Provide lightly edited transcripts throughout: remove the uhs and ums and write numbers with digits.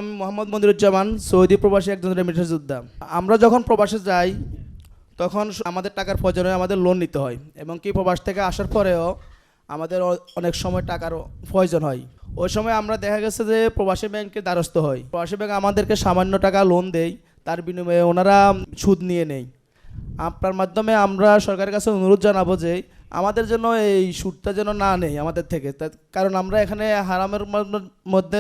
আমি মোহাম্মদ মনিরুজ্জামান, সৌদি প্রবাসী একজন রেমিটেন্স যোদ্ধা। আমরা যখন প্রবাসে যাই তখন আমাদের টাকার প্রয়োজনে আমাদের লোন নিতে হয়, এবং কি প্রবাস থেকে আসার পরেও আমাদের অনেক সময় টাকার প্রয়োজন হয়। ওই সময় আমরা দেখা গেছে যে প্রবাসী ব্যাংকের দ্বারস্থ হই। প্রবাসী ব্যাংক আমাদেরকে সামান্য টাকা লোন দেয়, তার বিনিময়ে ওনারা সুদ নিয়ে নেয়। আপনার মাধ্যমে আমরা সরকারের কাছে অনুরোধ জানাবো যে আমাদের জন্য এই সুদটা যেন না নেই আমাদের থেকে, কারণ আমরা এখানে হারামের মধ্যে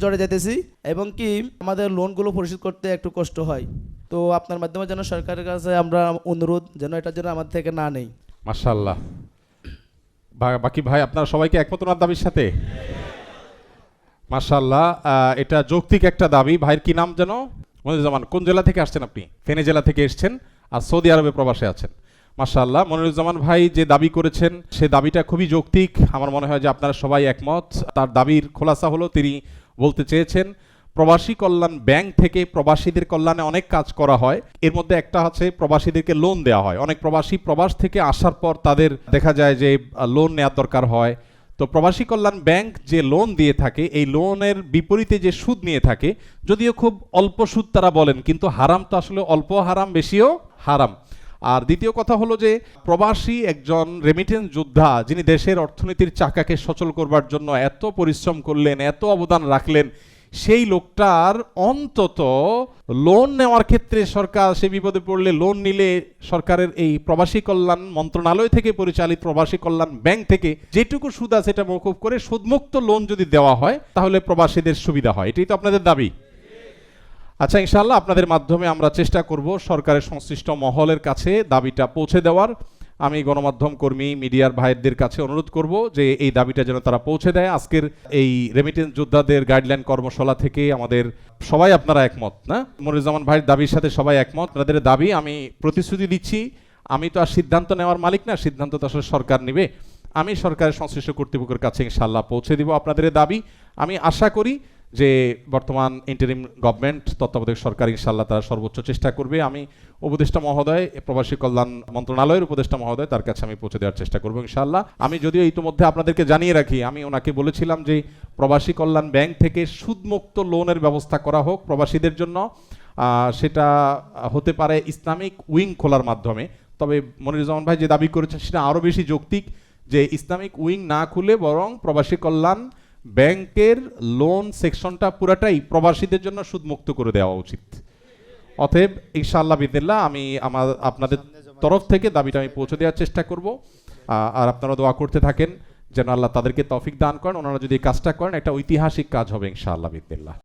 জড়ে যেতেছি, এবং কি আমাদের লোনগুলো পরিশোধ করতে একটু কষ্ট হয়। তো আপনার মাধ্যমে যেন সরকারের কাছে আমরা অনুরোধ যেন এটা যেন আমাদের থেকে না নেই। মাশাআল্লাহ। বাকি ভাই আপনারা সবাইকে একমত ওনার দাবির সাথে? মাশাআল্লাহ, এটা যৌক্তিক একটা দাবি। ভাইয়ের কি নাম যেন? মনিরুজ্জামান। কোন জেলা থেকে আসছেন আপনি? ফেনী জেলা থেকে এসেছেন, আর সৌদি আরবে প্রবাসে আছেন। মাশাআল্লাহ, মনিরুজ্জামান ভাই যে দাবি করেছেন সে দাবিটা খুবই যৌক্তিক। আমার মনে হয় যে আপনারা সবাই একমত। তার দাবির খোলাসা হলো তিনি বলতে চেয়েছেন প্রবাসী কল্যাণ ব্যাংক থেকে প্রবাসীদের কল্যাণে অনেক কাজ করা হয়। এর মধ্যে একটা হচ্ছে প্রবাসীদেরকে লোন দেওয়া হয়। অনেক প্রবাসী প্রবাস থেকে আসার পর তাদের দেখা যায় যে লোন নেওয়ার দরকার হয়। তো প্রবাসী কল্যাণ ব্যাংক যে লোন দিয়ে থাকে, এই লোনের বিপরীতে যে সুদ নিয়ে থাকে, যদিও খুব অল্প সুদ তারা বলেন, কিন্তু হারাম তো আসলে অল্প হারাম, বেশিও হারাম। আর দ্বিতীয় কথা হলো যে প্রবাসী একজন রেমিটেন্স যোদ্ধা যিনি দেশের অর্থনীতির চাকাকে সচল করবার জন্য এত পরিশ্রম করলেন, এত অবদান রাখলেন, সেই লোকটার অন্তত লোন নেওয়ার ক্ষেত্রে সরকার সে বিপদে পড়লে লোন নিলে সরকারের এই প্রবাসী কল্যাণ মন্ত্রণালয় থেকে পরিচালিত প্রবাসী কল্যাণ ব্যাংক থেকে যেটুকু সুদ আছে এটা মওকুফ করে সুদমুক্ত লোন যদি দেওয়া হয় তাহলে প্রবাসীদের সুবিধা হয়। এটাই তো আপনাদের দাবি। আচ্ছা, ইনশাআল্লাহ আপনাদের মাধ্যমে আমরা চেষ্টা করব সরকারের সংশ্লিষ্ট মহলের কাছে দাবিটা পৌঁছে দেওয়ার। আমি গণমাধ্যম কর্মী মিডিয়ার ভাইদের কাছে অনুরোধ করব যে এই দাবিটা যেন তারা পৌঁছে দেয়। আজকের এই রেমিটেন্স যোদ্ধাদের গাইডলাইন কর্মশালা থেকে আমাদের সবাই আপনারা একমত না? মনিরুজ্জামান ভাইয়ের দাবির সাথে সবাই একমত। আপনাদের দাবি আমি প্রতিশ্রুতি দিচ্ছি, আমি তো আর সিদ্ধান্ত নেওয়ার মালিক না, সিদ্ধান্ত তো আসলে সরকার নেবে। আমি সরকারের সংশ্লিষ্ট কর্তৃপক্ষের কাছে ইনশাআল্লাহ পৌঁছে দিব আপনাদের দাবি। আমি আশা করি যে বর্তমান ইন্টারিম গভর্নমেন্ট তত্ত্বাবধায়ক সরকার ইনশাআল্লাহ তারা সর্বোচ্চ চেষ্টা করবে। আমি উপদেষ্টা মহোদয়, প্রবাসী কল্যাণ মন্ত্রণালয়ের উপদেষ্টা মহোদয়, তার কাছে আমি পৌঁছে দেওয়ার চেষ্টা করবো ইনশাআল্লাহ। আমি যদিও ইতিমধ্যে আপনাদেরকে জানিয়ে রাখি, আমি ওনাকে বলেছিলাম যে প্রবাসী কল্যাণ ব্যাংক থেকে সুদমুক্ত লোনের ব্যবস্থা করা হোক প্রবাসীদের জন্য। সেটা হতে পারে ইসলামিক উইং খোলার মাধ্যমে। তবে মনিরুজ্জামান ভাই যে দাবি করেছেন সেটা আরও বেশি যৌক্তিক, যে ইসলামিক উইং না খুলে বরং প্রবাসী কল্যাণ ব্যাংকের লোন সেকশনটা পুরাটাই প্রবাসীদের জন্য সুদমুক্ত করে দেওয়া উচিত। অতএব ইনশাআল্লাহ বিদিল্লাহ আমি আপনাদের তরফ থেকে দাবিটা আমি পৌঁছে দেওয়ার চেষ্টা করব। আর আপনারা দোয়া করতে থাকেন যেন আল্লাহ তাদেরকে তৌফিক দান করেন। ওনারা যদি কাজটা করেন একটা ঐতিহাসিক কাজ হবে ইনশাআল্লাহ বিদিল্লাহ।